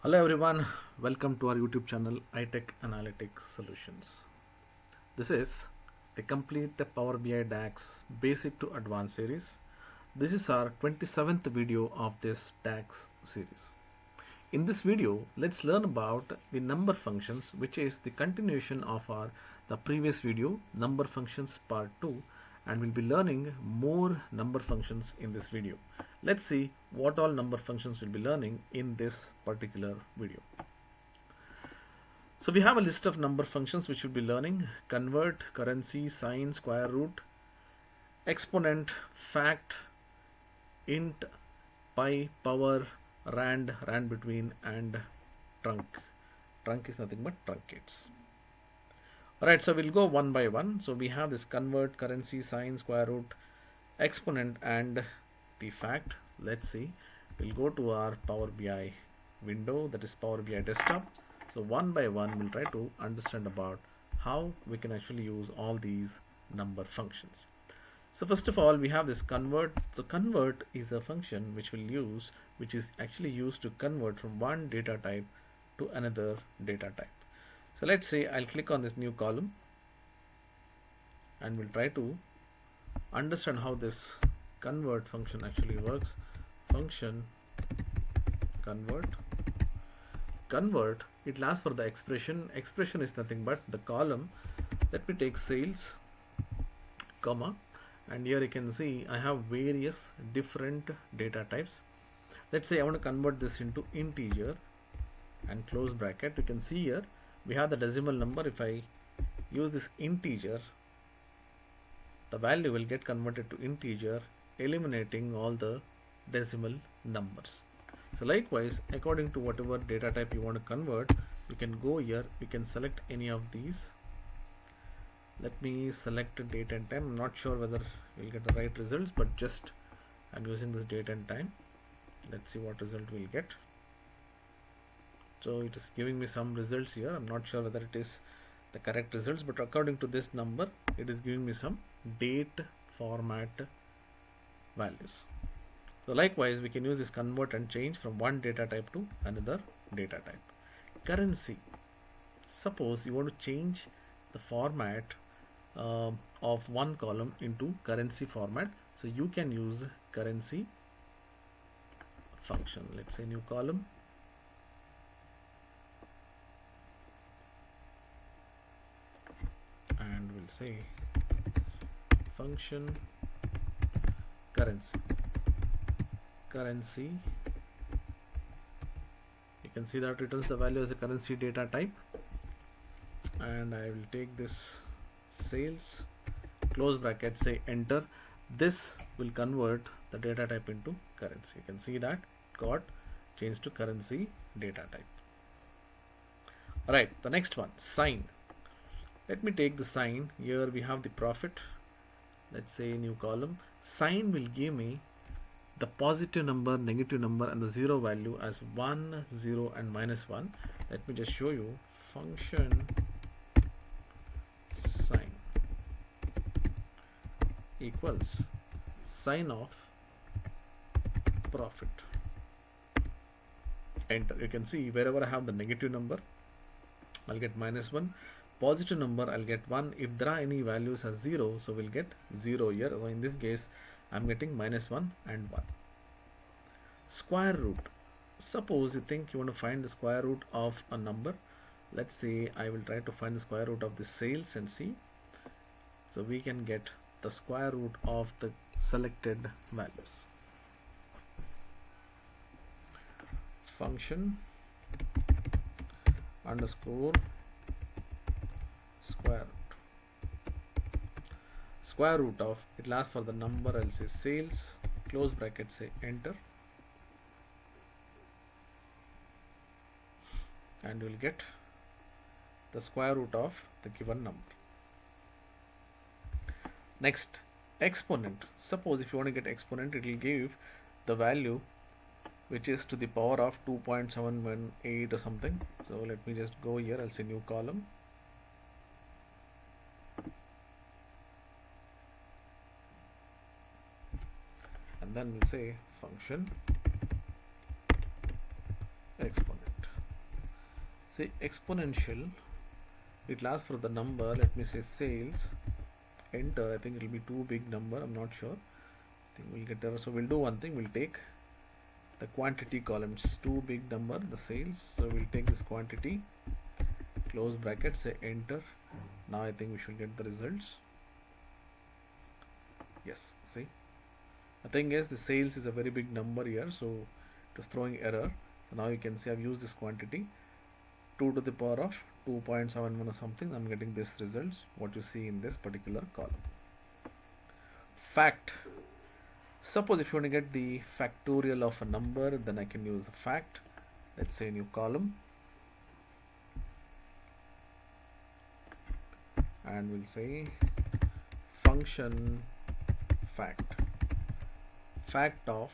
Hello everyone, welcome to our YouTube channel iTech Analytics Solutions. This is the complete Power BI DAX basic to advanced series. This is our 27th video of this DAX series. In this video, let's learn about the number functions, which is the continuation of the previous video, number functions part 2, and we'll be learning more number functions in this video. Let's see what all number functions we'll be learning in this particular video. So we have a list of number functions which we'll be learning: convert, currency, sine, square root, exponent, fact, int, pi, power, rand, rand between, and trunk. Trunk is nothing but truncates. Alright, so we'll go one by one. So we have this convert, currency, sine, square root, exponent, and the fact. Let's see. We'll go to our Power BI window, that is Power BI desktop. So one by one we'll try to understand about how we can actually use all these number functions. So first of all, we have this convert. So convert is a function which is actually used to convert from one data type to another data type. So let's say I'll click on this new column and we'll try to understand how this convert function actually works. Function convert. Convert, it lasts for the expression. Expression is nothing but the column. Let me take sales, comma, and here you can see I have various different data types. Let's say I want to convert this into integer and close bracket. You can see here we have the decimal number. If I use this integer, the value will get converted to integer, eliminating all the decimal numbers. So likewise, according to whatever data type you want to convert, you can go here, you can select any of these. Let me select date and time. I'm not sure whether we'll get the right results, but just I'm using this date and time. Let's see what result we'll get. So it is giving me some results here. I'm not sure whether it is the correct results, but according to this number, it is giving me some date format values. So likewise, we can use this convert and change from one data type to another data type. Currency. Suppose you want to change the format of one column into currency format. So you can use currency function. Let's say new column. And we'll say function currency. Currency, you can see that returns the value as a currency data type, and I will take this sales, close bracket, say enter. This will convert the data type into currency. You can see that it got changed to currency data type. Alright, the next one, sine. Let me take the sine. Here we have the profit. Let's say new column. Sine will give me the positive number, negative number, and the zero value as 1, 0, and -1. Let me just show you. Function sine equals sine of profit. Enter. You can see wherever I have the negative number, I'll get -1. Positive number, I'll get 1. If there are any values as 0, so we'll get 0 here. So in this case, I'm getting -1 and 1. Square root. Suppose you think you want to find the square root of a number. Let's say I will try to find the square root of the sales and see. So we can get the square root of the selected values. Function underscore square root. Square root of, it lasts for the number, I'll say sales, close bracket, say enter, and you'll get the square root of the given number. Next, exponent. Suppose if you want to get exponent, it will give the value which is to the power of 2.718 or something. So let me just go here, I'll say new column. And then we'll say function exponent. say exponential, it will ask for the number, let me say sales, enter. I think it will be too big number, I'm not sure. I think we'll get error. So we'll do one thing, we'll take the quantity column. It's too big number, the sales, so we'll take this quantity, close bracket, say enter. Now I think we should get the results. Yes, see, the thing is the sales is a very big number here, so it was throwing error. So now you can see I've used this quantity 2 to the power of 2.71 or something. I'm getting this results, what you see in this particular column. Fact. Suppose if you want to get the factorial of a number, then I can use a fact. Let's say new column, and we'll say function fact. Fact of,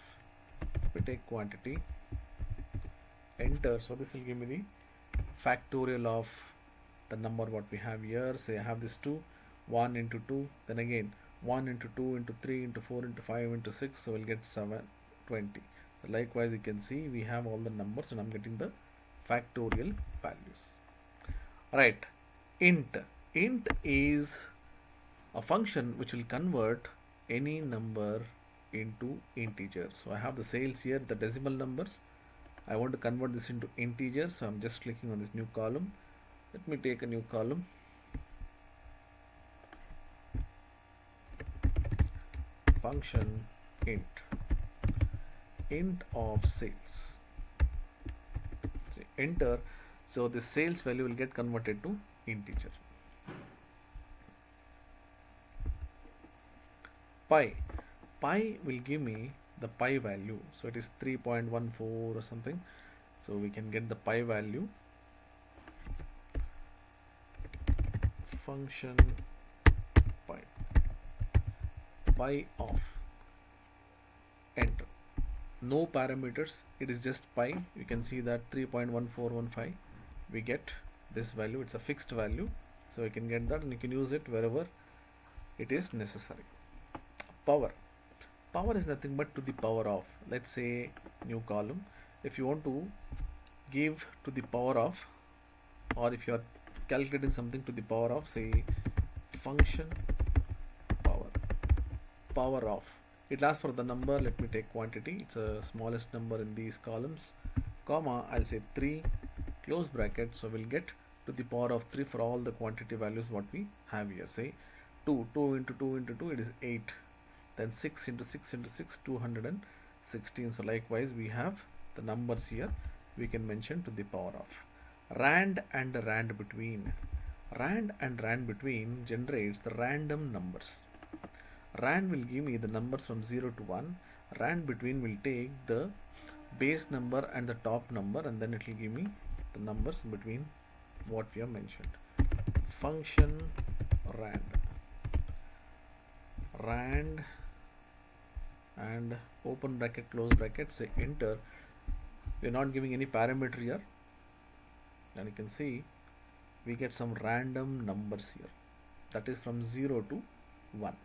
we take quantity, enter. So this will give me the factorial of the number what we have here. Say I have this 2, 1 into 2, then again 1 into 2 into 3 into 4 into 5 into 6, so we'll get 720. So likewise you can see we have all the numbers and I'm getting the factorial values. Right, int is a function which will convert any number into integer. So I have the sales here, the decimal numbers. I want to convert this into integer, so I'm just clicking on this new column. Let me take a new column. Function int of sales. So enter. So the sales value will get converted to integer. Pi will give me the pi value, so it is 3.14 or something, so we can get the pi value. Function pi of, enter. No parameters, it is just pi. You can see that 3.1415, we get this value. It's a fixed value, so you can get that and you can use it wherever it is necessary. Power is nothing but to the power of. Let's say new column, if you want to give to the power of, or if you are calculating something to the power of, say function power of, it asks for the number. Let me take quantity, it's a smallest number in these columns, comma, I'll say 3, close bracket. So we'll get to the power of 3 for all the quantity values what we have here. Say 2 into 2 into 2, it is 8, then 6 into 6 into 6, 216. So likewise we have the numbers here, we can mention to the power of. Rand and rand between. Rand and rand between generates the random numbers. Rand will give me the numbers from 0 to 1. Rand between will take the base number and the top number, and then it will give me the numbers between what we have mentioned. Function rand and open bracket, close bracket, say enter. We are not giving any parameter here, and you can see we get some random numbers here, that is from 0 to 1.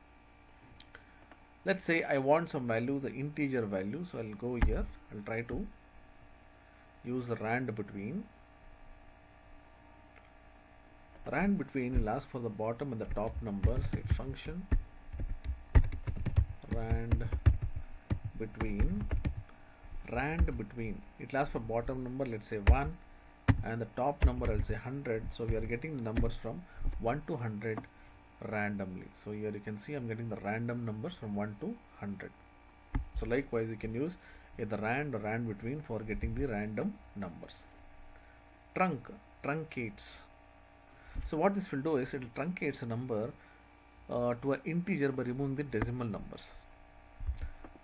Let's say I want some value, the integer value, so I'll go here, I'll try to use the rand between. Rand between will ask for the bottom and the top numbers. Say function rand between. Rand between, it will ask for bottom number, let's say 1, and the top number I'll say 100. So we are getting the numbers from 1 to 100 randomly. So here you can see I'm getting the random numbers from 1 to 100. So likewise you can use either rand or rand between for getting the random numbers. Truncates. So what this will do is it will truncates a number to an integer by removing the decimal numbers.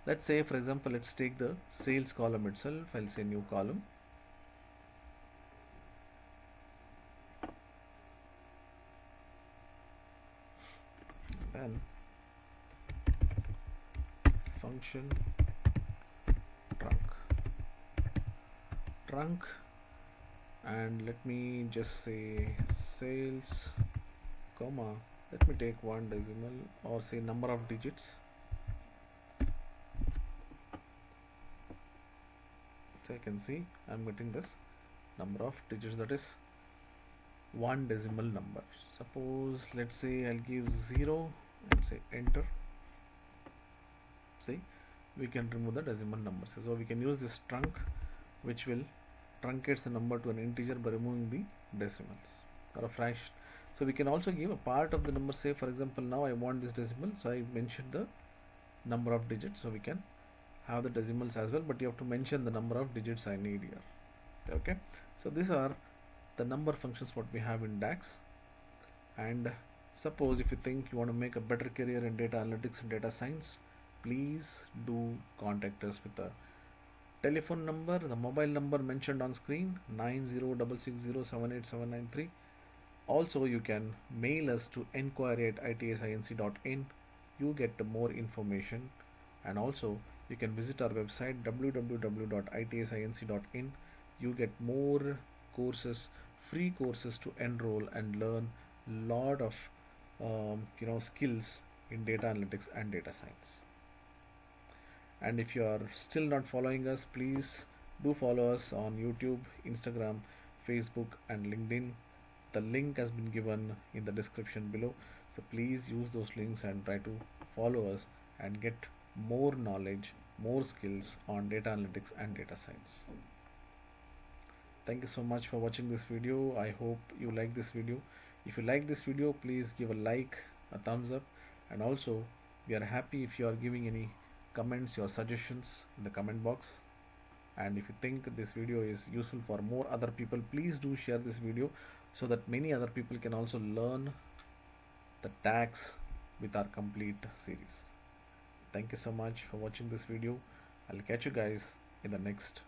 Let's say for example, let's take the sales column itself. I'll say new column. Then function trunk, and let me just say sales, comma, let me take 1 decimal or say number of digits. So I can see I'm getting this number of digits, that is one decimal number. Suppose, let's say I'll give 0 and say enter. See, we can remove the decimal numbers. So we can use this trunc, which will truncates the number to an integer by removing the decimals or a fraction. So we can also give a part of the number. Say for example, now I want this decimal, so I mentioned the number of digits, so we can have the decimals as well, but you have to mention the number of digits I need here. Okay, so these are the number functions what we have in DAX. And suppose if you think you want to make a better career in data analytics and data science, please do contact us with the telephone number, the mobile number mentioned on screen, 9066078793. Also you can mail us to enquiry@itsinc.in. You get more information, and also you can visit our website www.itsinc.in. You get more courses, free courses to enroll and learn lot of skills in data analytics and data science. And if you are still not following us, please do follow us on YouTube, Instagram, Facebook and LinkedIn. The link has been given in the description below, so please use those links and try to follow us and get more knowledge, more skills on data analytics and data science. Thank you so much for watching this video. I hope you like this video. If you like this video, please give a like, a thumbs up, and also we are happy if you are giving any comments, your suggestions in the comment box. And if you think this video is useful for more other people, please do share this video so that many other people can also learn the DAX with our complete series. Thank you so much for watching this video. I'll catch you guys in the next